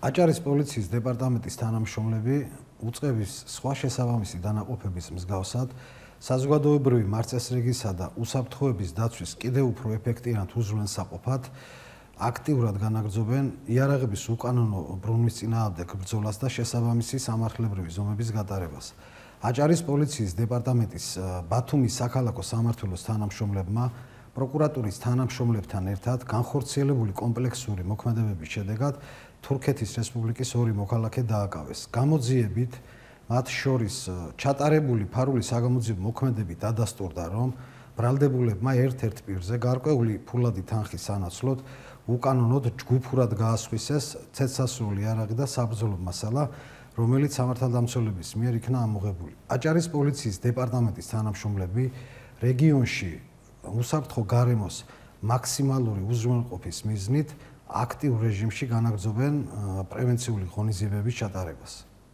აჭარის პოლიციის დეპარტამენტის თანამშრომლები უწყების სხვა შესაბამისი დანაყოფების მსგავსად საზოგადოებრივი მარწესრიგისა და უსაფრთხოების დაცვის კიდევ უფრო ეფექტიანად უზრუნველსაყოფად აქტიურად განაგრძობენ იარაღების უკანონო ბრუნვის წინააღმდეგ ბრძოლას და შესაბამისი სამართლებრივი ზომების გატარებას. აჭარის პოლიციის დეპარტამენტის ბათუმის საქალაქო სამმართველოს თანამშრომლებმა პროკურატურის თანამშრომლებთან ერთად განხორციელებული კომპლექსური მოქმედებების შედეგად თურქეთის რესპუბლიკის 2 მოქალაქე დააკავეს. გამოძიებით მათ შორის ჩატარებული ფარული საგამოძიებო მოქმედებები დადასტურდა, რომ ბრალდებულებმა ერთ-ერთ პირზე გარკვეული ფულადი თანხის სანაცვლოდ უკანონოდ ჯგუფურად გაასხვისეს ცეცხლსასროლი იარაღი და საბრძოლო მასალა, რომელიც სამართალდამცველების მიერ იქნა ამოღებული. აჭარის პოლიციის დეპარტამენტის თანამშრომლები რეგიონში უსაფრთხო გარემოს მაქსიმალური უზრუნველყოფის მიზნით აქტიურ რეჟიმში განაგრძობენ პრევენციული ღონისძიებების ჩატარებას.